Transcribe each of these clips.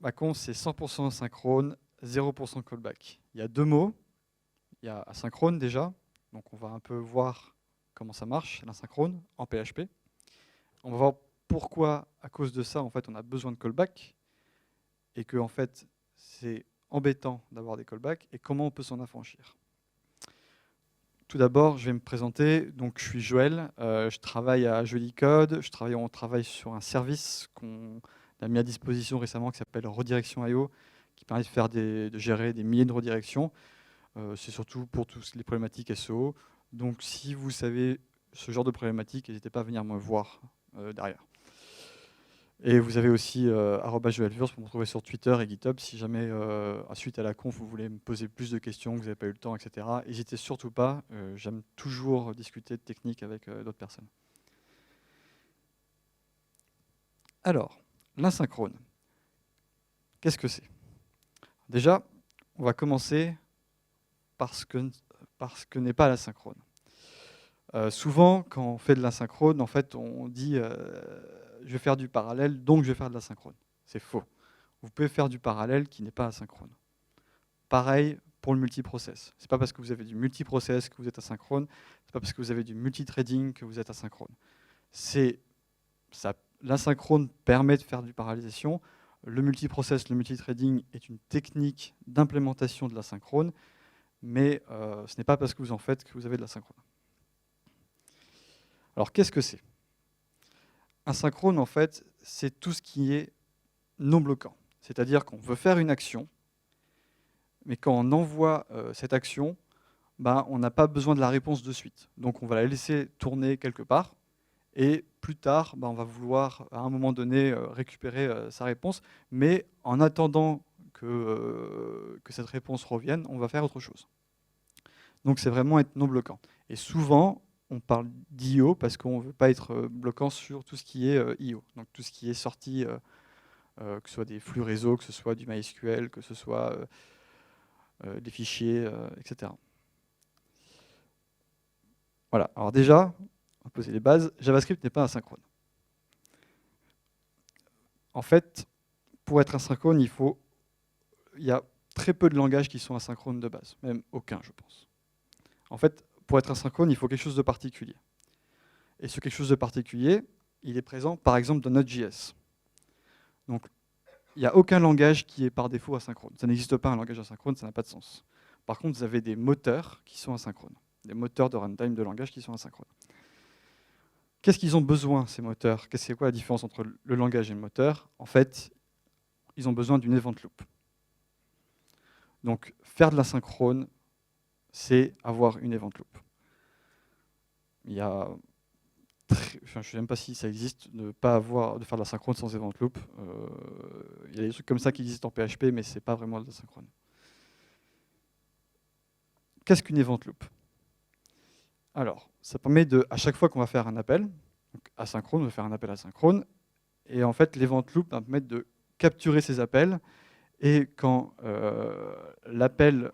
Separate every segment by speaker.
Speaker 1: Macon, c'est 100% asynchrone, 0% callback. Il y a deux mots. Il y a asynchrone déjà. Donc on va un peu voir comment ça marche, l'asynchrone, en PHP. On va voir pourquoi, à cause de ça, en fait, on a besoin de callback. Et que, en fait, c'est embêtant d'avoir des callbacks. Et comment on peut s'en affranchir. Tout d'abord, je vais me présenter. Donc, je suis Joël. Je travaille à Joli Code. On travaille sur un service qu'on a mis à disposition récemment qui s'appelle Redirection.io, qui permet de gérer des milliers de redirections. C'est surtout pour toutes les problématiques SEO. Donc, si vous savez ce genre de problématique, n'hésitez pas à venir me voir derrière. Et vous avez aussi @joelfurs pour me trouver sur Twitter et GitHub si jamais, suite à la conf, vous voulez me poser plus de questions, que vous n'avez pas eu le temps, etc. N'hésitez surtout pas, j'aime toujours discuter de technique avec d'autres personnes. Alors, l'asynchrone, qu'est-ce que c'est? Déjà, on va commencer par ce que n'est pas l'asynchrone. Souvent, quand on fait de l'asynchrone, en fait, on dit je vais faire du parallèle, donc je vais faire de l'asynchrone. C'est faux. Vous pouvez faire du parallèle qui n'est pas asynchrone. Pareil pour le multiprocess. Ce n'est pas parce que vous avez du multiprocess que vous êtes asynchrone, ce n'est pas parce que vous avez du multithreading que vous êtes asynchrone. L'asynchrone permet de faire du parallélisation. Le multiprocess, le multithreading est une technique d'implémentation de l'asynchrone, mais ce n'est pas parce que vous en faites que vous avez de l'asynchrone. Alors qu'est-ce que c'est? Asynchrone, en fait, c'est tout ce qui est non bloquant. C'est-à-dire qu'on veut faire une action, mais quand on envoie cette action, on n'a pas besoin de la réponse de suite. Donc on va la laisser tourner quelque part, et plus tard, on va vouloir à un moment donné récupérer sa réponse, mais en attendant que cette réponse revienne, on va faire autre chose. Donc c'est vraiment être non bloquant. Et souvent, on parle d'IO parce qu'on ne veut pas être bloquant sur tout ce qui est IO, donc tout ce qui est sorti, que ce soit des flux réseau, que ce soit du MySQL, que ce soit des fichiers, etc. Voilà, alors déjà, on va poser les bases, JavaScript n'est pas asynchrone. En fait, pour être asynchrone, il y a très peu de langages qui sont asynchrones de base, même aucun, je pense. En fait, pour être asynchrone, il faut quelque chose de particulier. Et ce quelque chose de particulier, il est présent par exemple dans Node.js. Donc, il n'y a aucun langage qui est par défaut asynchrone. Ça n'existe pas un langage asynchrone, ça n'a pas de sens. Par contre, vous avez des moteurs qui sont asynchrones, des moteurs de runtime de langage qui sont asynchrones. Qu'est-ce qu'ils ont besoin, ces moteurs? C'est quoi la différence entre le langage et le moteur? En fait, ils ont besoin d'une event loop. Donc, faire de l'asynchrone, c'est avoir une event loop. Il y a je ne sais même pas si ça existe de faire de l'asynchrone sans event loop. Il y a des trucs comme ça qui existent en PHP, mais ce n'est pas vraiment de l'asynchrone. Qu'est-ce qu'une event loop? Alors, ça permet à chaque fois qu'on va faire un appel, donc asynchrone, on va faire un appel asynchrone, et en fait, l'event loop va permettre de capturer ces appels, et quand l'appel,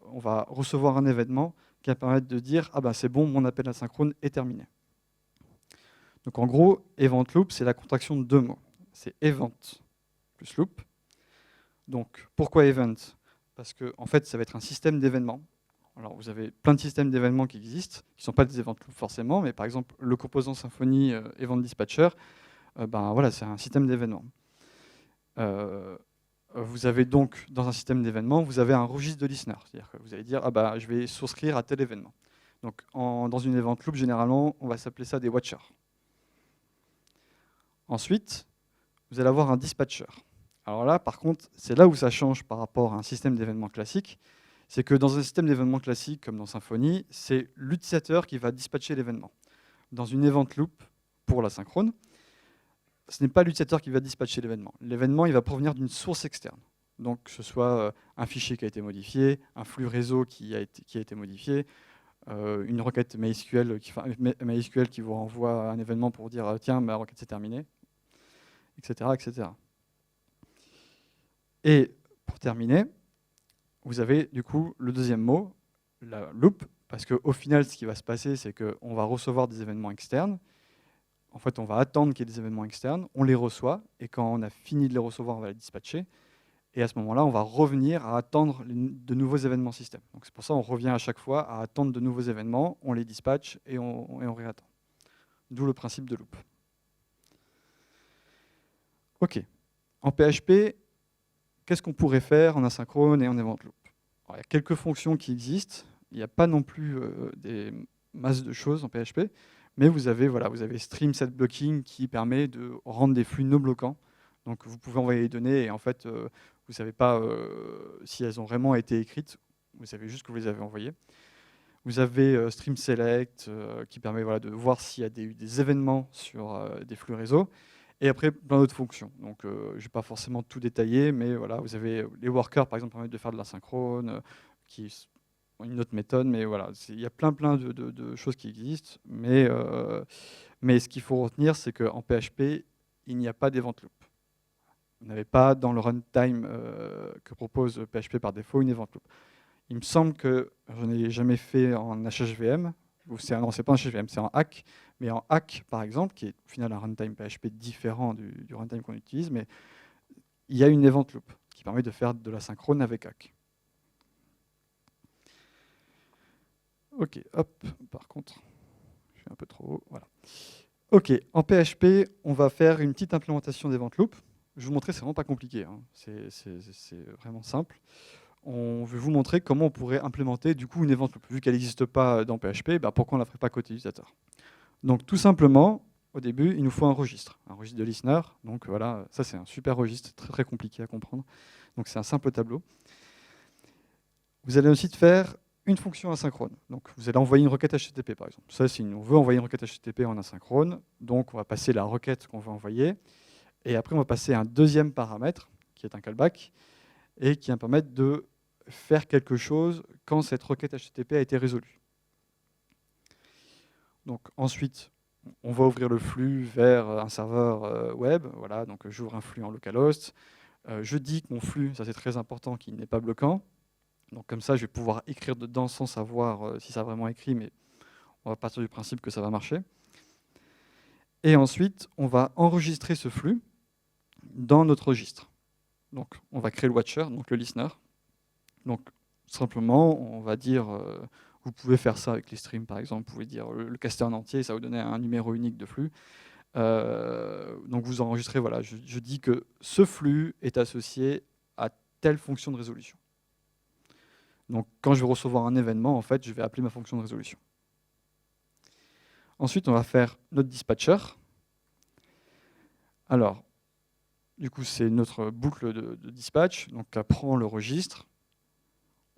Speaker 1: on va recevoir un événement qui va permettre de dire « Ah ben c'est bon, mon appel asynchrone est terminé ». Donc en gros, event loop, c'est la contraction de deux mots. C'est event plus loop. Donc pourquoi event? Parce que en fait, ça va être un système d'événements. Alors vous avez plein de systèmes d'événements qui existent, qui ne sont pas des event loops forcément, mais par exemple le composant Symfony Event Dispatcher, voilà, c'est un système d'événements. Vous avez donc, dans un système d'événements, vous avez un registre de listener. C'est-à-dire que vous allez dire, je vais souscrire à tel événement. Donc dans une event loop, généralement, on va s'appeler ça des watchers. Ensuite, vous allez avoir un dispatcher. Alors là, par contre, c'est là où ça change par rapport à un système d'événements classique. C'est que dans un système d'événements classique, comme dans Symfony, c'est l'utilisateur qui va dispatcher l'événement. Dans une event loop, pour l'asynchrone, ce n'est pas l'utilisateur qui va dispatcher l'événement. L'événement, il va provenir d'une source externe. Donc, que ce soit un fichier qui a été modifié, un flux réseau qui a été modifié, une requête MySQL qui vous renvoie un événement pour dire « Tiens, ma requête s'est terminée », etc., etc. Et pour terminer, vous avez du coup le deuxième mot, la loop, parce qu'au final, ce qui va se passer, c'est qu'on va recevoir des événements externes, en fait, on va attendre qu'il y ait des événements externes, on les reçoit, et quand on a fini de les recevoir, on va les dispatcher. Et à ce moment-là, on va revenir à attendre de nouveaux événements système. Donc c'est pour ça qu'on revient à chaque fois à attendre de nouveaux événements, on les dispatche et on réattend. D'où le principe de loop. OK. En PHP, qu'est-ce qu'on pourrait faire en asynchrone et en event loop? Alors, il y a quelques fonctions qui existent. Il n'y a pas non plus des masses de choses en PHP, mais vous avez stream set blocking qui permet de rendre des flux non bloquants. Donc vous pouvez envoyer les données et en fait, vous ne savez pas si elles ont vraiment été écrites, vous savez juste que vous les avez envoyées. Vous avez stream select qui permet de voir s'il y a eu des événements sur des flux réseau. Et après, plein d'autres fonctions. Donc, je ne vais pas forcément tout détailler, mais voilà, vous avez les workers, par exemple, permettent de faire de l'asynchrone, qui ont une autre méthode, mais voilà, il y a plein de choses qui existent. Mais ce qu'il faut retenir, c'est qu'en PHP, il n'y a pas d'event loop. Vous n'avez pas dans le runtime que propose PHP par défaut une event loop. Il me semble que je n'ai jamais fait en HHVM, non, c'est pas en HHVM, c'est en hack, mais en hack, par exemple, qui est au final un runtime PHP différent du runtime qu'on utilise, mais il y a une event loop qui permet de faire de la synchrone avec hack. Ok, hop, par contre, je suis un peu trop haut, voilà. Ok, en PHP, on va faire une petite implémentation d'event loop. Je vais vous montrer, c'est vraiment pas compliqué, hein. C'est vraiment simple. On veut vous montrer comment on pourrait implémenter du coup une event loop. Vu qu'elle n'existe pas dans PHP, pourquoi on ne la ferait pas côté utilisateur? Donc tout simplement, au début, il nous faut un registre de listener. Donc voilà, ça c'est un super registre, très très compliqué à comprendre. Donc c'est un simple tableau. Vous allez ensuite faire une fonction asynchrone. Donc vous allez envoyer une requête HTTP par exemple. Ça, si on veut envoyer une requête HTTP en asynchrone, donc on va passer la requête qu'on veut envoyer. Et après, on va passer un deuxième paramètre, qui est un callback, et qui va permettre de faire quelque chose quand cette requête HTTP a été résolue. Donc ensuite, on va ouvrir le flux vers un serveur web. Voilà, donc j'ouvre un flux en localhost. Je dis que mon flux, ça c'est très important, qu'il n'est pas bloquant. Donc comme ça, je vais pouvoir écrire dedans sans savoir si ça a vraiment écrit, mais on va partir du principe que ça va marcher. Et ensuite, on va enregistrer ce flux dans notre registre. Donc on va créer le watcher, donc le listener. Donc simplement, on va dire, vous pouvez faire ça avec les streams par exemple, vous pouvez dire le caster en entier, ça va vous donner un numéro unique de flux. Donc vous enregistrez, voilà, je dis que ce flux est associé à telle fonction de résolution. Donc quand je vais recevoir un événement, en fait, je vais appeler ma fonction de résolution. Ensuite, on va faire notre dispatcher. Alors, du coup, c'est notre boucle de dispatch. Donc, elle prend le registre.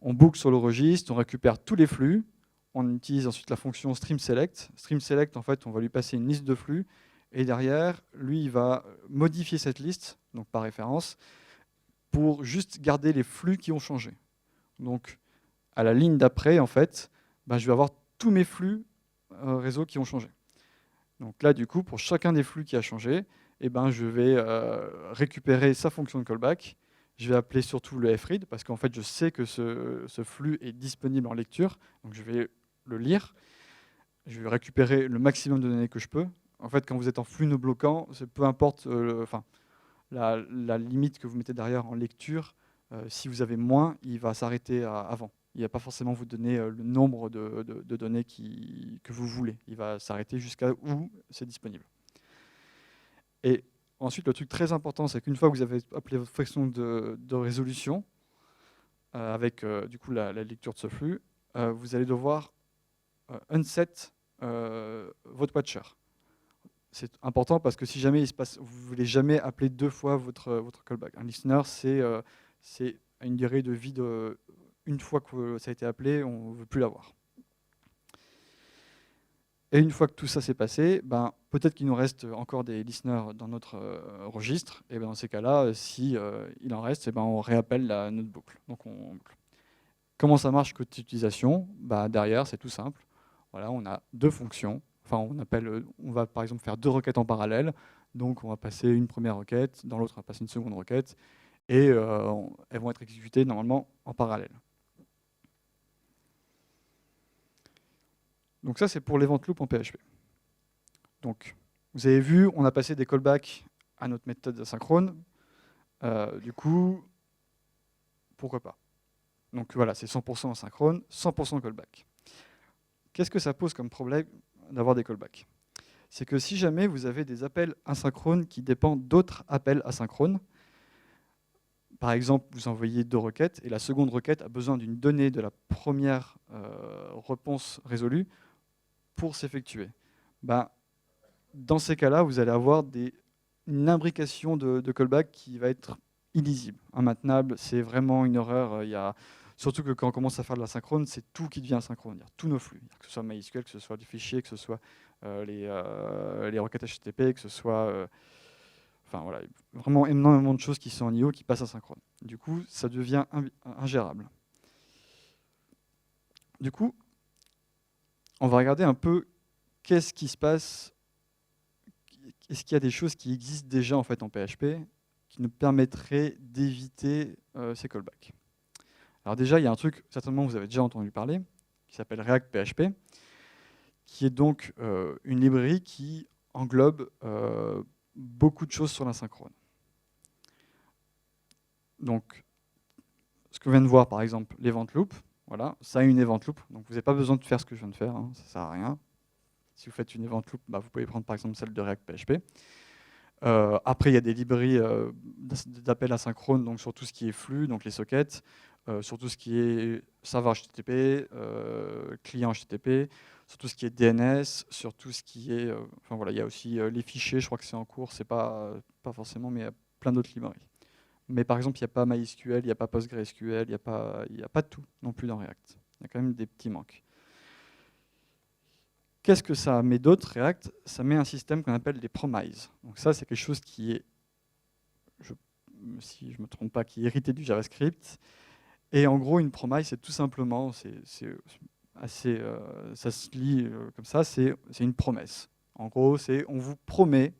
Speaker 1: On boucle sur le registre, on récupère tous les flux. On utilise ensuite la fonction stream select. Stream select, en fait, on va lui passer une liste de flux. Et derrière, lui, il va modifier cette liste, donc par référence, pour juste garder les flux qui ont changé. Donc, à la ligne d'après, en fait, je vais avoir tous mes flux réseau qui ont changé. Donc là, du coup, pour chacun des flux qui a changé, je vais récupérer sa fonction de callback. Je vais appeler surtout le fread, parce qu'en fait, je sais que ce flux est disponible en lecture. Donc je vais le lire. Je vais récupérer le maximum de données que je peux. En fait, quand vous êtes en flux non bloquant, peu importe la limite que vous mettez derrière en lecture, si vous avez moins, il va s'arrêter avant. Il ne va pas forcément vous donner le nombre de données que vous voulez. Il va s'arrêter jusqu'à où c'est disponible. Et ensuite, le truc très important, c'est qu'une fois que vous avez appelé votre fonction de résolution, avec du coup la lecture de ce flux, vous allez devoir unset votre watcher. C'est important parce que si jamais il se passe, vous ne voulez jamais appeler deux fois votre callback. Un listener, c'est une durée de vie de une fois que ça a été appelé, on ne veut plus l'avoir. Et une fois que tout ça s'est passé, peut-être qu'il nous reste encore des listeners dans notre registre. Et dans ces cas-là, si il en reste, on réappelle notre boucle. Donc comment ça marche côté utilisation? Derrière, c'est tout simple. Voilà, on a deux fonctions. Enfin, on va par exemple faire deux requêtes en parallèle. Donc, on va passer une première requête, dans l'autre, on va passer une seconde requête. Et elles vont être exécutées normalement en parallèle. Donc ça, c'est pour l'event loop en PHP. Donc, Vous avez vu, on a passé des callbacks à notre méthode asynchrone. Du coup, pourquoi pas? Donc voilà, c'est 100% asynchrone, 100% callback. Qu'est-ce que ça pose comme problème d'avoir des callbacks? C'est que si jamais vous avez des appels asynchrones qui dépendent d'autres appels asynchrones, par exemple, vous envoyez 2 requêtes et la seconde requête a besoin d'une donnée de la première réponse résolue pour s'effectuer. Ben, dans ces cas-là, vous allez avoir une imbrication de callback qui va être illisible, immaintenable. C'est vraiment une horreur. Surtout que quand on commence à faire de l'asynchrone, c'est tout qui devient asynchrone. Tous nos flux, que ce soit MySQL, que ce soit des fichiers, que ce soit les requêtes HTTP, que ce soit... enfin voilà, vraiment énormément de choses qui sont en IO qui passent asynchrone. Du coup, ça devient ingérable. Du coup, on va regarder un peu qu'est-ce qui se passe. Est-ce qu'il y a des choses qui existent déjà en fait en PHP qui nous permettraient d'éviter ces callbacks? Alors déjà, il y a un truc, certainement vous avez déjà entendu parler, qui s'appelle React PHP, qui est donc une librairie qui englobe beaucoup de choses sur l'asynchrone. Donc, ce que vous venez de voir, par exemple, l'event loop, voilà, ça a une event loop, donc vous n'avez pas besoin de faire ce que je viens de faire, hein, ça ne sert à rien. Si vous faites une event loop, bah, vous pouvez prendre par exemple celle de React PHP. Après, il y a des librairies d'appels asynchrones, donc sur tout ce qui est flux, donc les sockets, sur tout ce qui est serveur HTTP, client HTTP, sur tout ce qui est DNS, sur tout ce qui est... enfin voilà, il y a aussi les fichiers, je crois que c'est en cours, c'est pas forcément, mais il y a plein d'autres librairies. Mais par exemple, il n'y a pas MySQL, il n'y a pas PostgreSQL, il n'y a pas de tout non plus dans React. Il y a quand même des petits manques. Qu'est-ce que ça met d'autre, React? Ça met un système qu'on appelle des promises. Donc ça, c'est quelque chose qui est, si je ne me trompe pas, qui est hérité du JavaScript. Et en gros, une promise, c'est tout simplement, c'est assez, ça se lit comme ça, c'est une promesse. En gros, c'est on vous promet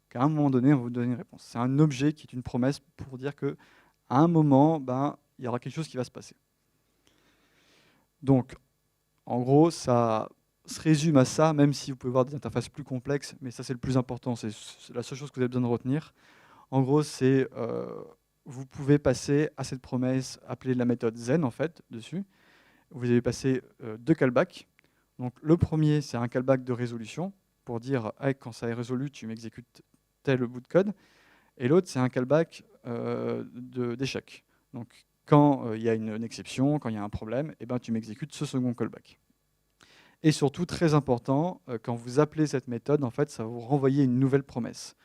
Speaker 1: qu'à un moment donné, on va vous donner une réponse. C'est un objet qui est une promesse pour dire qu'à un moment, ben, il y aura quelque chose qui va se passer. Donc, en gros, ça se résume à ça, même si vous pouvez voir des interfaces plus complexes, mais ça c'est le plus important, c'est la seule chose que vous avez besoin de retenir. En gros, c'est vous pouvez passer à cette promesse appelée la méthode Zen en fait dessus. Vous allez passer 2 callbacks. Donc le premier, c'est un callback de résolution pour dire hey, quand ça est résolu, tu m'exécutes tel bout de code. Et l'autre, c'est un callback d'échec. Donc quand il y a une exception, quand il y a un problème, eh ben, tu m'exécutes ce second callback. Et surtout, très important, quand vous appelez cette méthode, en fait, ça va vous renvoyer une nouvelle promesse.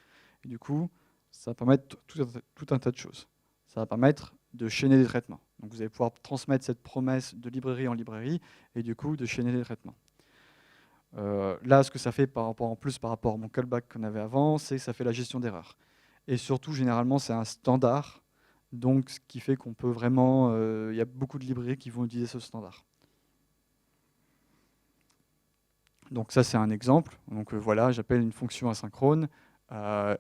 Speaker 1: Et du coup, ça va permettre tout un tas de choses. Ça va permettre de chaîner des traitements. Donc vous allez pouvoir transmettre cette promesse de librairie en librairie et du coup de chaîner des traitements. Là, ce que ça fait par rapport à mon callback qu'on avait avant, c'est que ça fait la gestion d'erreurs. Et surtout, généralement, c'est un standard, donc ce qui fait qu'on peut vraiment... il y a beaucoup de librairies qui vont utiliser ce standard. Donc ça, c'est un exemple. Donc voilà, j'appelle une fonction asynchrone.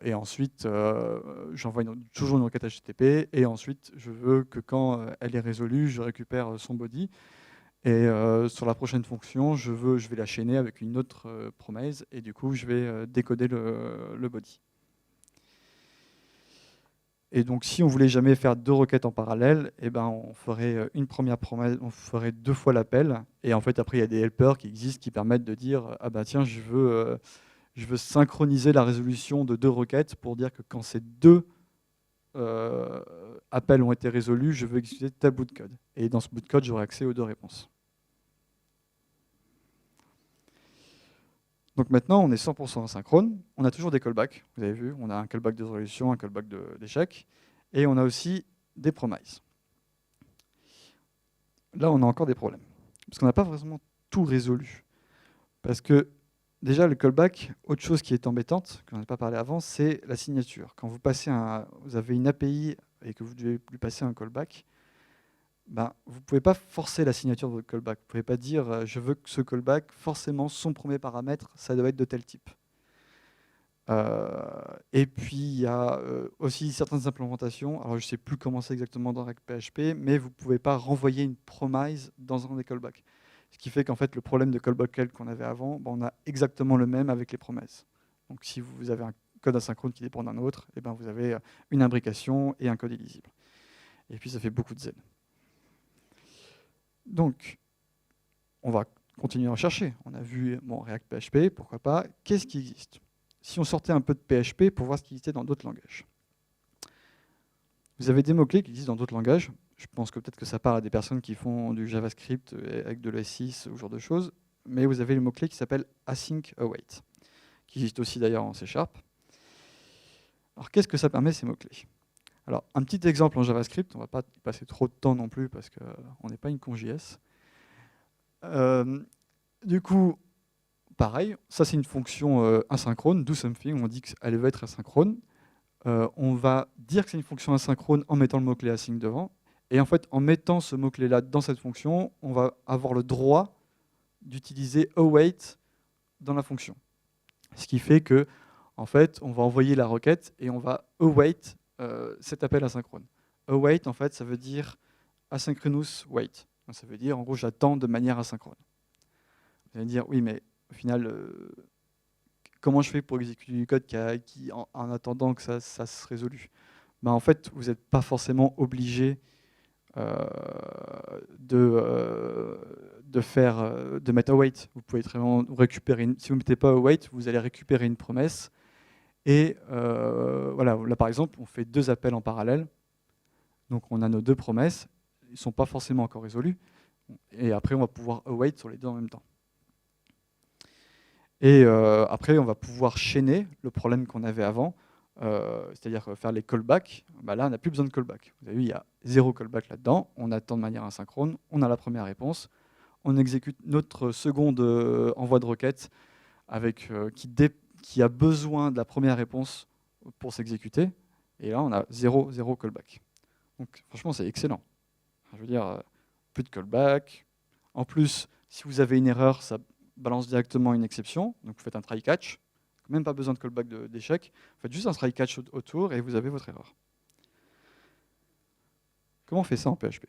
Speaker 1: Et ensuite, j'envoie toujours une requête HTTP. Et ensuite, je veux que quand elle est résolue, je récupère son body. Et sur la prochaine fonction, je vais la chaîner avec une autre promesse. Et du coup, je vais décoder le body. Et donc, si on voulait jamais faire 2 requêtes en parallèle, eh ben, on ferait une première promesse, on ferait 2 fois l'appel. Et en fait, après, il y a des helpers qui existent qui permettent de dire ah bah tiens, je veux synchroniser la résolution de 2 requêtes pour dire que quand ces 2 appels ont été résolus, je veux exécuter tel bout de code. Et dans ce bout de code, j'aurai accès aux 2 réponses. Donc maintenant, on est 100% asynchrone. On a toujours des callbacks. Vous avez vu, on a un callback de résolution, un callback d'échec. Et on a aussi des promises. Là, on a encore des problèmes. Parce qu'on n'a pas vraiment tout résolu. Parce que déjà, le callback, autre chose qui est embêtante, qu'on n'a pas parlé avant, c'est la signature. Quand vous avez une API et que vous devez lui passer un callback, ben, vous ne pouvez pas forcer la signature de votre callback. Vous ne pouvez pas dire je veux que ce callback, forcément, son premier paramètre, ça doit être de tel type. Et puis, il y a aussi certaines implémentations. Alors, je ne sais plus comment c'est exactement dans React PHP, mais vous ne pouvez pas renvoyer une promise dans un des callbacks. Ce qui fait qu'en fait, le problème de callback qu'on avait avant, ben, on a exactement le même avec les promesses. Donc si vous avez un code asynchrone qui dépend d'un autre, eh ben, vous avez une imbrication et un code illisible. Et puis ça fait beaucoup de Z. Donc, on va continuer à en chercher. On a vu React PHP, pourquoi pas. Qu'est-ce qui existe? Si on sortait un peu de PHP pour voir ce qui existait dans d'autres langages. Vous avez des mots-clés qui existent dans d'autres langages. Je pense que peut-être que ça parle à des personnes qui font du JavaScript avec de l'E6, ce genre de choses. Mais vous avez le mot-clé qui s'appelle async await, qui existe aussi d'ailleurs en C#. Alors qu'est-ce que ça permet, ces mots-clés? Alors un petit exemple en JavaScript, on ne va pas passer trop de temps non plus parce qu'on n'est pas une conJS. Du coup, pareil, ça c'est une fonction asynchrone, do something, on dit qu'elle veut être asynchrone. On va dire que c'est une fonction asynchrone en mettant le mot-clé async devant. Et en fait, en mettant ce mot-clé-là dans cette fonction, on va avoir le droit d'utiliser await dans la fonction. Ce qui fait que, en fait, on va envoyer la requête et on va await cet appel asynchrone. Await, en fait, ça veut dire asynchronous wait. Donc, ça veut dire, en gros, j'attends de manière asynchrone. Vous allez dire, oui, mais au final, comment je fais pour exécuter du code en attendant que ça se résolue? Ben, en fait, vous n'êtes pas forcément obligé de mettre await. Vous pouvez très bien récupérer, si vous ne mettez pas await, vous allez récupérer une promesse. Et voilà, là par exemple, on fait 2 appels en parallèle. Donc on a nos 2 promesses. Ils ne sont pas forcément encore résolus. Et après, on va pouvoir await sur les 2 en même temps. Et après, on va pouvoir chaîner le problème qu'on avait avant, c'est-à-dire faire les callbacks. Bah là, on n'a plus besoin de callback. Vous avez vu, il y a 0 callback là-dedans. On attend de manière asynchrone. On a la première réponse. On exécute notre seconde envoi de requête qui a besoin de la première réponse pour s'exécuter. Et là, on a 0 callback. Donc franchement, c'est excellent. Je veux dire, plus de callback. En plus, si vous avez une erreur, ça balance directement une exception. Donc vous faites un try catch. Même pas besoin de callback d'échec. Vous faites juste un try catch autour et vous avez votre erreur. Comment on fait ça en PHP?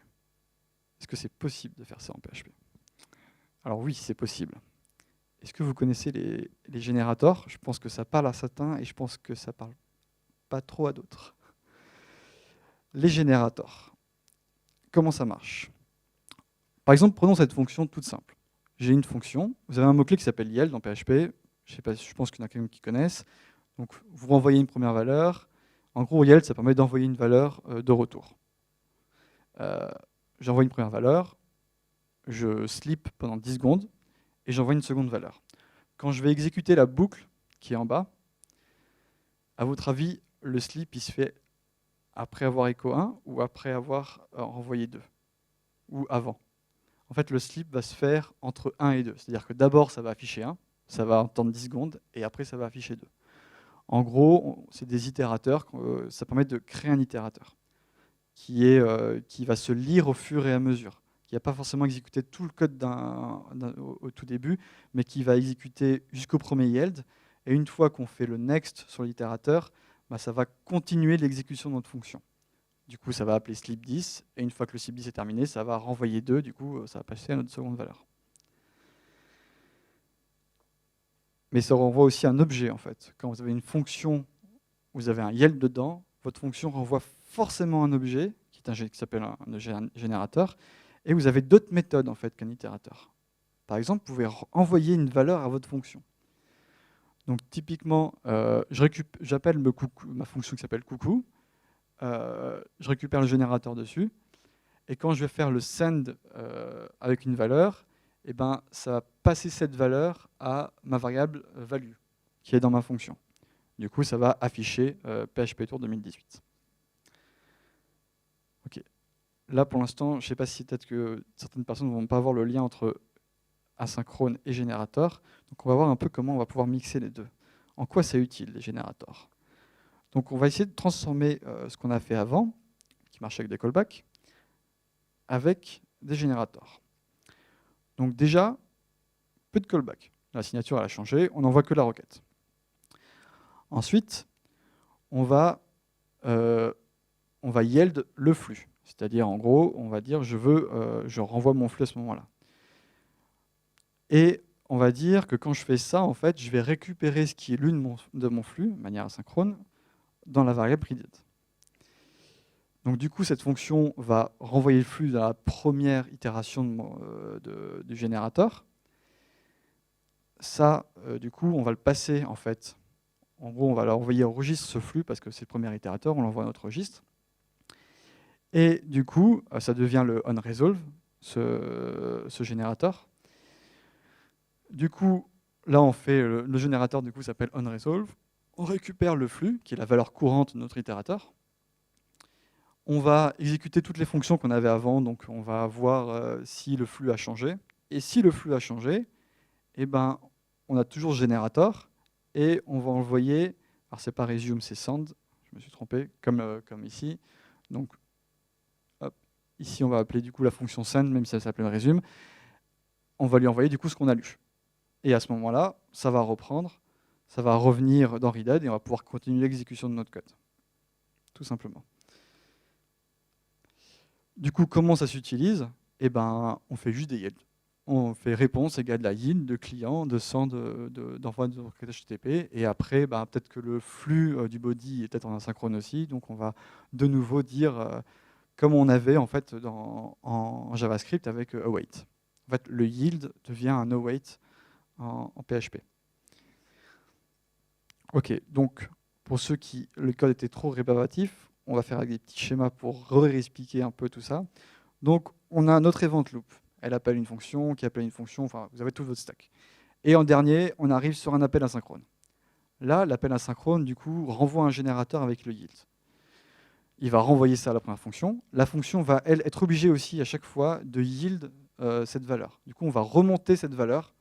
Speaker 1: Est-ce que c'est possible de faire ça en PHP? Alors oui, c'est possible. Est-ce que vous connaissez les générateurs? Je pense que ça parle à certains et je pense que ça parle pas trop à d'autres. Les générateurs. Comment ça marche? Par exemple, prenons cette fonction toute simple. J'ai une fonction, vous avez un mot-clé qui s'appelle yield dans PHP, je pense qu'il y en a quelqu'un qui connaissent. Donc vous renvoyez une première valeur. En gros, yield, ça permet d'envoyer une valeur de retour. J'envoie une première valeur, je sleep pendant 10 secondes, et j'envoie une seconde valeur. Quand je vais exécuter la boucle qui est en bas, à votre avis, le sleep, il se fait après avoir écho 1 ou après avoir renvoyé 2? Ou avant? En fait, le sleep va se faire entre 1 et 2. C'est-à-dire que d'abord, ça va afficher 1, ça va attendre 10 secondes, et après, ça va afficher 2. En gros, c'est des itérateurs, ça permet de créer un itérateur qui va se lire au fur et à mesure, qui n'a pas forcément exécuté tout le code au tout début, mais qui va exécuter jusqu'au premier yield, et une fois qu'on fait le next sur l'itérateur, bah, ça va continuer l'exécution de notre fonction. Du coup, ça va appeler sleep 10, et une fois que le sleep 10 est terminé, ça va renvoyer 2, du coup, ça va passer à notre seconde valeur. Mais ça renvoie aussi un objet, en fait. Quand vous avez une fonction, vous avez un yield dedans, votre fonction renvoie forcément un objet, qui s'appelle un générateur, et vous avez d'autres méthodes, en fait, qu'un itérateur. Par exemple, vous pouvez envoyer une valeur à votre fonction. Donc, typiquement, j'appelle ma fonction qui s'appelle coucou, je récupère le générateur dessus, et quand je vais faire le send avec une valeur, eh ben, ça va passer cette valeur à ma variable value, qui est dans ma fonction. Du coup, ça va afficher PHP Tour 2018. Ok. Là, pour l'instant, je ne sais pas si peut-être que certaines personnes ne vont pas voir le lien entre asynchrone et générateur. Donc, on va voir un peu comment on va pouvoir mixer les deux. En quoi c'est utile, les générateurs? Donc, on va essayer de transformer ce qu'on a fait avant, qui marche avec des callbacks, avec des générateurs. Donc déjà, peu de callback. La signature elle a changé, on n'envoie que la requête. Ensuite, on va yield le flux. C'est-à-dire, en gros, on va dire je renvoie mon flux à ce moment-là. Et on va dire que quand je fais ça, en fait, je vais récupérer ce qui est l'une de mon flux, de manière asynchrone, dans la variable readed. Donc du coup, cette fonction va renvoyer le flux dans la première itération du générateur. Ça, du coup, on va le passer, en fait. En gros, on va l'envoyer au registre, ce flux, parce que c'est le premier itérateur, on l'envoie à notre registre. Et du coup, ça devient le onResolve, ce générateur. Du coup, là, on fait le générateur, du coup, s'appelle onResolve. On récupère le flux, qui est la valeur courante de notre itérateur. On va exécuter toutes les fonctions qu'on avait avant, donc on va voir si le flux a changé. Et si le flux a changé, eh ben, on a toujours ce générateur, et on va envoyer, alors c'est pas resume, c'est send, je me suis trompé, comme ici. Donc, hop, ici, on va appeler du coup la fonction send, même si elle s'appelle resume. On va lui envoyer du coup ce qu'on a lu. Et à ce moment-là, ça va reprendre, ça va revenir dans readed, et on va pouvoir continuer l'exécution de notre code. Tout simplement. Du coup, comment ça s'utilise? Eh ben, on fait juste des yields. On fait réponse égale la yield de client, de send, d'envoi de requête HTTP. Et après, ben, peut-être que le flux du body est peut-être en asynchrone aussi. Donc, on va de nouveau dire, comme on avait en fait en JavaScript avec await. En fait, le yield devient un await en PHP. Ok, donc pour ceux qui le code était trop rébarbatif, on va faire avec des petits schémas pour réexpliquer un peu tout ça. Donc, on a notre event loop. Elle appelle une fonction, qui appelle une fonction, enfin, vous avez tout votre stack. Et en dernier, on arrive sur un appel asynchrone. Là, l'appel asynchrone, du coup, renvoie un générateur avec le yield. Il va renvoyer ça à la première fonction. La fonction va, elle, être obligée aussi à chaque fois de yield cette valeur. Du coup, on va remonter cette valeur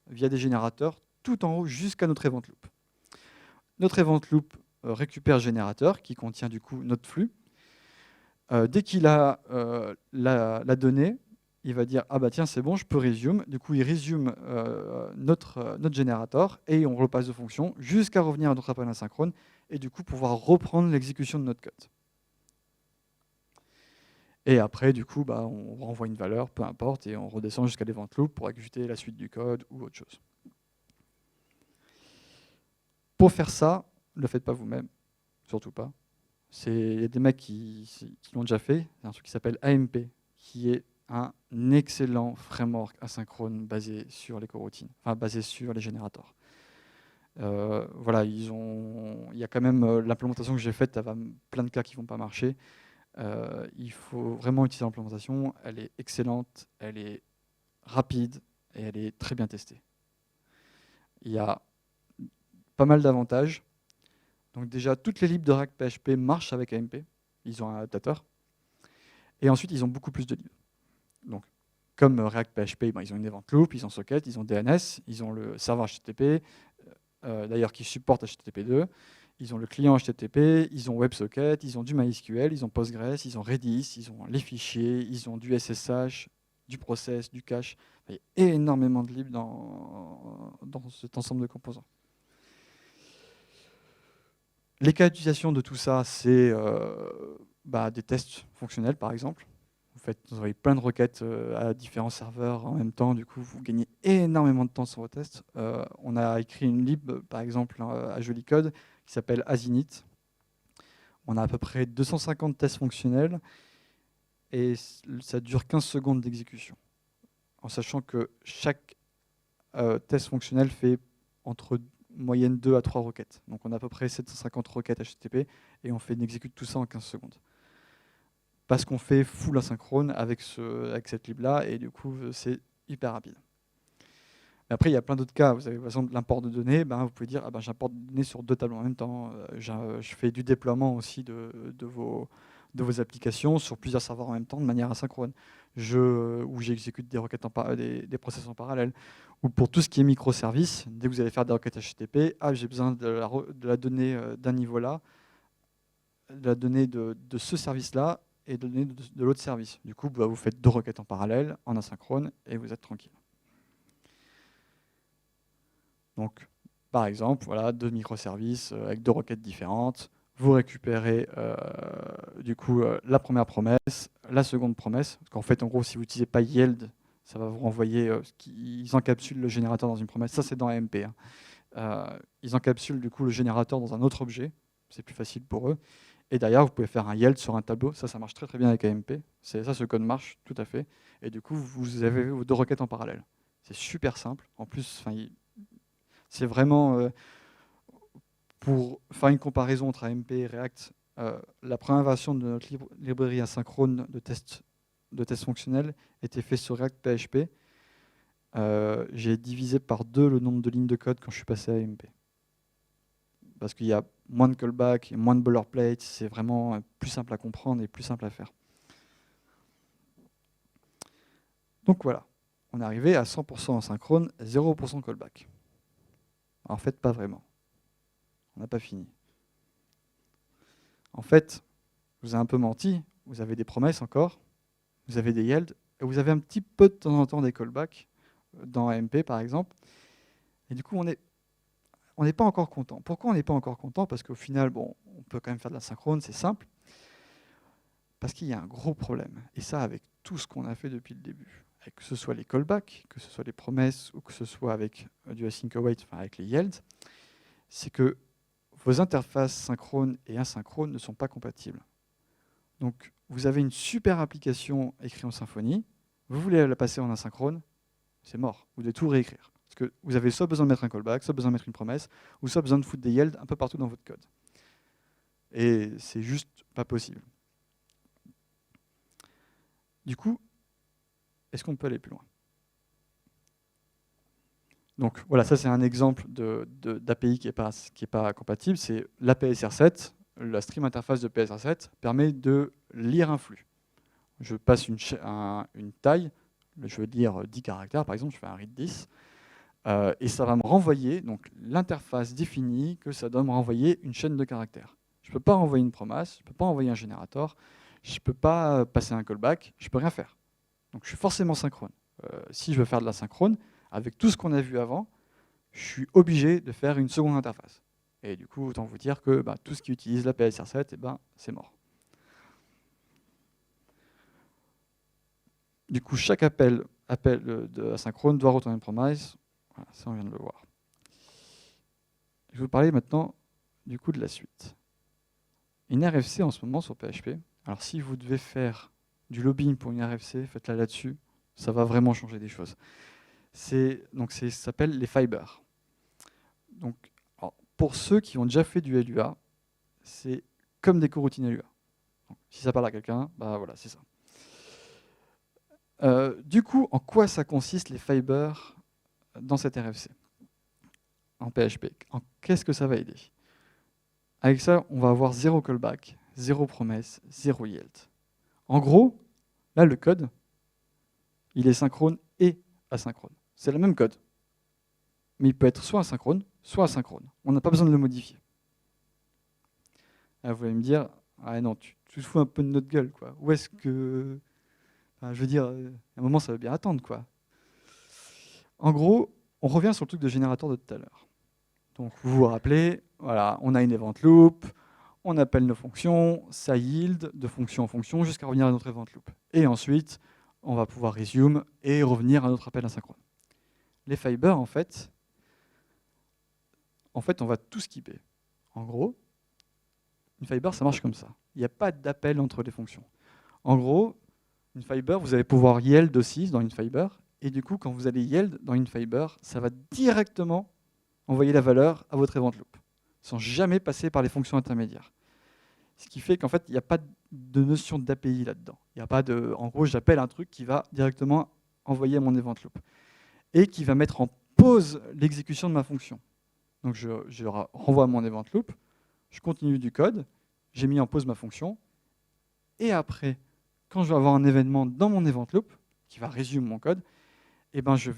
Speaker 1: via des générateurs tout en haut jusqu'à notre event loop. Notre event loop récupère le générateur qui contient du coup notre flux. Dès qu'il a la donnée, il va dire « Ah bah tiens, c'est bon, je peux resume ». Du coup, il résume notre générateur et on repasse de fonction jusqu'à revenir à notre appel asynchrone et du coup pouvoir reprendre l'exécution de notre code. Et après, du coup, bah, on renvoie une valeur, peu importe, et on redescend jusqu'à l'event loop pour exécuter la suite du code ou autre chose. Pour faire ça, ne le faites pas vous-même, surtout pas. Il y a des mecs qui l'ont déjà fait. Il y a un truc qui s'appelle AMP, qui est un excellent framework asynchrone basé sur les coroutines, enfin basé sur les générateurs. Voilà, il y a quand même l'implémentation que j'ai faite, il y a plein de cas qui ne vont pas marcher. Il faut vraiment utiliser l'implémentation, elle est excellente, elle est rapide et elle est très bien testée. Il y a pas mal d'avantages. Donc déjà, toutes les libs de React PHP marchent avec AMP. Ils ont un adaptateur. Et ensuite, ils ont beaucoup plus de libs. Donc, comme React PHP, ben, ils ont une event loop, ils ont Socket, ils ont DNS, ils ont le serveur HTTP, d'ailleurs qui supporte HTTP2, ils ont le client HTTP, ils ont WebSocket, ils ont du MySQL, ils ont Postgres, ils ont Redis, ils ont les fichiers, ils ont du SSH, du process, du cache. Il y a énormément de libs dans cet ensemble de composants. Les cas d'utilisation de tout ça, c'est des tests fonctionnels, par exemple. Vous envoyez plein de requêtes à différents serveurs en même temps, du coup, vous gagnez énormément de temps sur vos tests. On a écrit une lib, par exemple, à Joli Code, qui s'appelle Asinit. On a à peu près 250 tests fonctionnels, et ça dure 15 secondes d'exécution. En sachant que chaque test fonctionnel fait entre moyenne 2 à 3 requêtes. Donc on a à peu près 750 requêtes HTTP et on exécute tout ça en 15 secondes. Parce qu'on fait full asynchrone avec cette lib-là et du coup c'est hyper rapide. Mais après il y a plein d'autres cas. Vous avez par exemple l'import de données, vous pouvez dire j'importe des données sur 2 tableaux en même temps. Je fais du déploiement aussi de vos applications sur plusieurs serveurs en même temps de manière asynchrone. Où j'exécute des requêtes des process en parallèle. Ou pour tout ce qui est microservices, dès que vous allez faire des requêtes HTTP, j'ai besoin de la donnée d'un niveau là, de la donnée de ce service-là et de la donnée de l'autre service. Du coup, vous faites 2 requêtes en parallèle, en asynchrone, et vous êtes tranquille. Donc, par exemple, voilà, 2 microservices avec 2 requêtes différentes. Vous récupérez du coup la première promesse, la seconde promesse. Parce qu'en fait, en gros, si vous n'utilisez pas yield, Ça va vous renvoyer, ils encapsulent le générateur dans une promesse. Ça, c'est dans AMP. Hein. Ils encapsulent du coup le générateur dans un autre objet. C'est plus facile pour eux. Et derrière, vous pouvez faire un yield sur un tableau. Ça marche très très bien avec AMP. Ça, ce code marche tout à fait. Et du coup, vous avez vos deux requêtes en parallèle. C'est super simple. En plus, c'est vraiment, pour faire une comparaison entre AMP et React, la première version de notre librairie asynchrone de tests fonctionnels était faite sur React PHP. J'ai divisé par 2 le nombre de lignes de code quand je suis passé à AMP. Parce qu'il y a moins de callback, moins de boilerplate, c'est vraiment plus simple à comprendre et plus simple à faire. Donc voilà, on est arrivé à 100% asynchrone, 0% callback. En fait, pas vraiment. On n'a pas fini. En fait, je vous ai un peu menti, vous avez des promesses encore, vous avez des yields, et vous avez un petit peu de temps en temps des callbacks, dans AMP par exemple, et du coup on n'est pas encore content. Pourquoi on n'est pas encore content? Parce qu'au final, bon, on peut quand même faire de l'asynchrone, c'est simple, parce qu'il y a un gros problème, et ça avec tout ce qu'on a fait depuis le début, que ce soit les callbacks, que ce soit les promesses, ou que ce soit avec du async await, enfin avec les yields, c'est que vos interfaces synchrones et asynchrones ne sont pas compatibles. Donc, vous avez une super application écrite en Symfony, vous voulez la passer en asynchrone, c'est mort, vous devez tout réécrire. Parce que vous avez soit besoin de mettre un callback, soit besoin de mettre une promesse, ou soit besoin de foutre des yields un peu partout dans votre code. Et c'est juste pas possible. Du coup, est-ce qu'on peut aller plus loin? Donc voilà, ça c'est un exemple d'API qui n'est pas compatible, c'est l'APSR7. La stream interface de PSR7 permet de lire un flux. Je passe une taille, je veux dire 10 caractères par exemple, je fais un read 10, et ça va me renvoyer, donc l'interface définit que ça doit me renvoyer une chaîne de caractères. Je ne peux pas renvoyer une promesse, je ne peux pas envoyer un générateur, je ne peux pas passer un callback, je ne peux rien faire. Donc je suis forcément synchrone. Si je veux faire de la synchrone, avec tout ce qu'on a vu avant, je suis obligé de faire une seconde interface. Et du coup, autant vous dire que tout ce qui utilise la PSR7, c'est mort. Du coup, chaque appel de asynchrone doit retourner une promise. Voilà, ça, on vient de le voir. Je vais vous parler maintenant du coup de la suite. Une RFC en ce moment sur PHP, alors si vous devez faire du lobbying pour une RFC, faites-la là-dessus, ça va vraiment changer des choses. Ça s'appelle les fibers. Donc, alors, pour ceux qui ont déjà fait du LUA, c'est comme des coroutines LUA. Donc, si ça parle à quelqu'un, voilà, c'est ça. Du coup, en quoi ça consiste les fibers dans cette RFC en PHP? Qu'est-ce que ça va aider? Avec ça, on va avoir 0 callback, 0 promesse, 0 yield. En gros, là, le code, il est synchrone et asynchrone. C'est le même code, mais il peut être soit asynchrone, soit asynchrone. On n'a pas besoin de le modifier. Là, vous allez me dire, ah non, tu te fous un peu de notre gueule, quoi. Où est-ce que... Enfin, je veux dire, à un moment, ça va bien attendre, quoi. En gros, on revient sur le truc de générateur de tout à l'heure. Donc, vous vous rappelez, voilà, on a une event loop, on appelle nos fonctions, ça yield de fonction en fonction jusqu'à revenir à notre event loop. Et ensuite, on va pouvoir resume et revenir à notre appel asynchrone. Les fibers, en fait, on va tout skipper. En gros, une fiber, ça marche comme ça. Il n'y a pas d'appel entre les fonctions. En gros, une fiber, vous allez pouvoir yield aussi dans une fiber, et du coup, quand vous allez yield dans une fiber, ça va directement envoyer la valeur à votre event loop, sans jamais passer par les fonctions intermédiaires. Ce qui fait qu'en fait, il n'y a pas de notion d'API là-dedans. Il n'y a pas de, en gros, j'appelle un truc qui va directement envoyer à mon event loop et qui va mettre en pause l'exécution de ma fonction. Donc je renvoie à mon event loop, je continue du code, j'ai mis en pause ma fonction, et après, quand je vais avoir un événement dans mon event loop qui va résumer mon code, je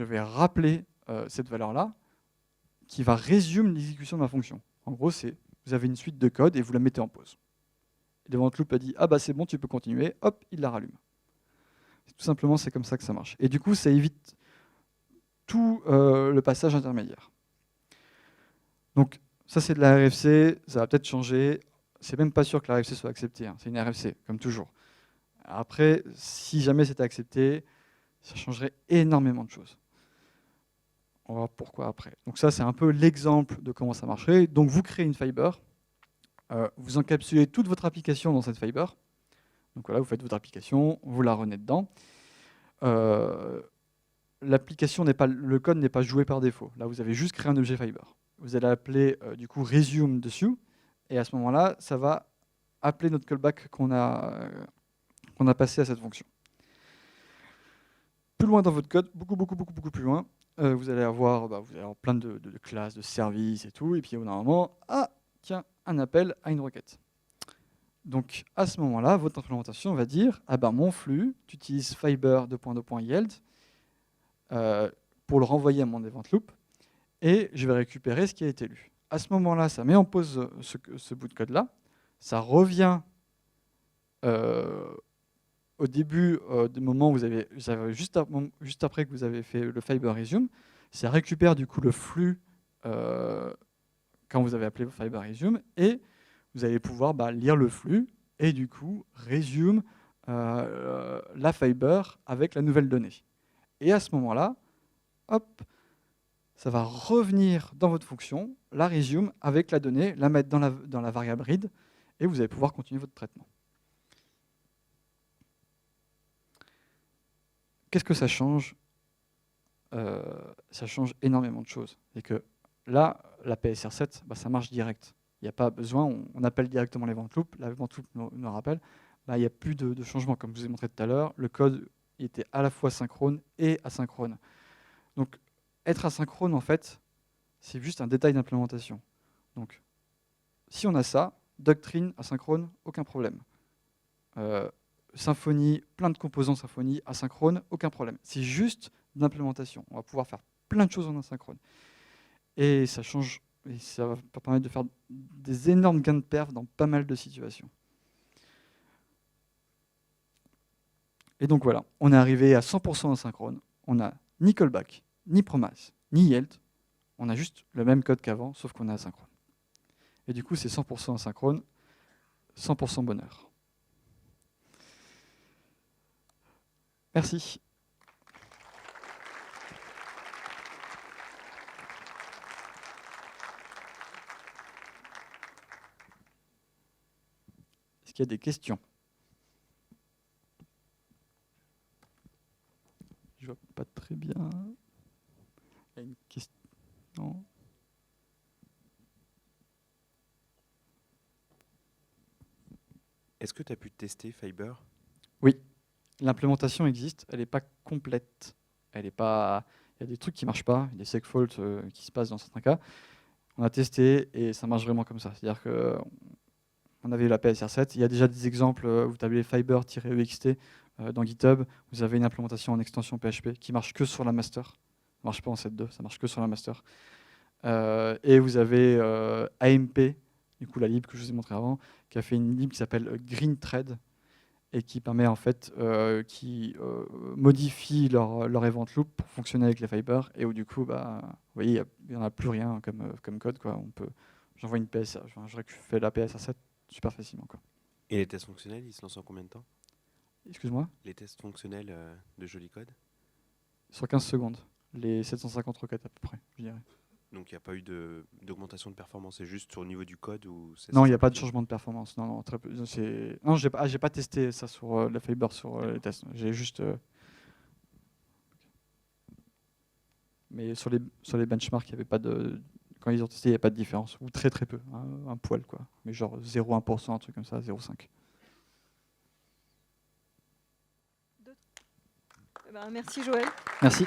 Speaker 1: vais rappeler cette valeur-là qui va résumer l'exécution de ma fonction. En gros, vous avez une suite de code et vous la mettez en pause. L'event loop a dit « Ah c'est bon, tu peux continuer », hop, il la rallume. Tout simplement, c'est comme ça que ça marche. Et du coup, ça évite tout le passage intermédiaire. Donc, ça, c'est de la RFC, ça va peut-être changer. C'est même pas sûr que la RFC soit acceptée. Hein. C'est une RFC, comme toujours. Après, si jamais c'est accepté, Ça changerait énormément de choses. On va voir pourquoi après. Donc ça, c'est un peu l'exemple de comment ça marcherait. Donc vous créez une fiber, vous encapsulez toute votre application dans cette fiber. Donc voilà, vous faites votre application, vous la runez dedans. L'application n'est pas, le code n'est pas joué par défaut. Là, vous avez juste créé un objet fiber. Vous allez appeler du coup resume dessus, et à ce moment-là, ça va appeler notre callback qu'on a passé à cette fonction. Plus loin dans votre code, beaucoup plus loin, vous allez avoir plein de classes, de services et tout, et puis au bout d'un moment, tiens, un appel à une requête. Donc à ce moment-là, votre implémentation va dire, mon flux, tu utilises fiber .yield pour le renvoyer à mon event loop, et je vais récupérer ce qui a été lu. À ce moment-là, ça met en pause ce bout de code-là, ça revient au début du moment où vous avez juste après que vous avez fait le fiber resume, ça récupère du coup le flux quand vous avez appelé fiber resume, et vous allez pouvoir lire le flux et du coup resume la fiber avec la nouvelle donnée. Et à ce moment-là, hop, ça va revenir dans votre fonction, la resume avec la donnée, la mettre dans la variable read, et vous allez pouvoir continuer votre traitement. Qu'est-ce que ça change? Ça change énormément de choses. Et que là, la PSR7, ça marche direct. Il n'y a pas besoin, on appelle directement l'event loop, l'event loop nous rappelle. Là, il n'y a plus de changement. Comme je vous ai montré tout à l'heure, le code était à la fois synchrone et asynchrone. Donc, être asynchrone, en fait, c'est juste un détail d'implémentation. Donc, si on a ça, doctrine asynchrone, aucun problème. Symfony, plein de composants Symfony, asynchrone, aucun problème. C'est juste de l'implémentation. On va pouvoir faire plein de choses en asynchrone. Et ça change, et ça va permettre de faire des énormes gains de perf dans pas mal de situations. Et donc voilà, on est arrivé à 100% asynchrone. On n'a ni callback, ni promise, ni yield. On a juste le même code qu'avant, sauf qu'on est asynchrone. Et du coup, c'est 100% asynchrone, 100% bonheur. Merci. Est-ce qu'il y a des questions? Je vois pas très bien. Il y a une question. Non.
Speaker 2: Est-ce que tu as pu tester Fiber?
Speaker 1: Oui, l'implémentation existe, elle n'est pas complète. Elle est pas. Il y a des trucs qui ne marchent pas, il y a des segfaults qui se passent dans certains cas. On a testé et ça marche vraiment comme ça. C'est-à-dire qu'on avait la PSR7, il y a déjà des exemples, vous tapez fiber-ext dans GitHub, vous avez une implémentation en extension PHP qui marche que sur la master. Ça ne marche pas en 7.2, ça marche que sur la master. Et vous avez AMP, du coup la lib que je vous ai montré avant, qui a fait une lib qui s'appelle Green Thread et qui permet en fait, modifie leur event loop pour fonctionner avec les fibers, et où du coup, vous voyez, il n'y en a plus rien comme code, quoi. J'envoie une PSR, je fais la PSR7 super facilement, quoi.
Speaker 2: Et les tests fonctionnels, ils se lancent en combien de temps?
Speaker 1: Excuse-moi?
Speaker 2: Les tests fonctionnels de joli code?
Speaker 1: Sur 15 secondes, les 750 requêtes à peu près, je dirais.
Speaker 2: Donc il n'y a pas eu d'augmentation de performance, c'est juste au niveau du code ou
Speaker 1: Non, il n'y a pas de changement de performance. Non, très peu. Non, j'ai pas testé ça sur la fiber sur les tests. J'ai juste. Mais sur les benchmarks, il y avait pas de. Quand ils ont testé, il n'y a pas de différence. Ou très peu. Un poil, quoi. Mais genre 0,1%, un truc comme ça, 0,5.
Speaker 3: Merci Joël.
Speaker 1: Merci.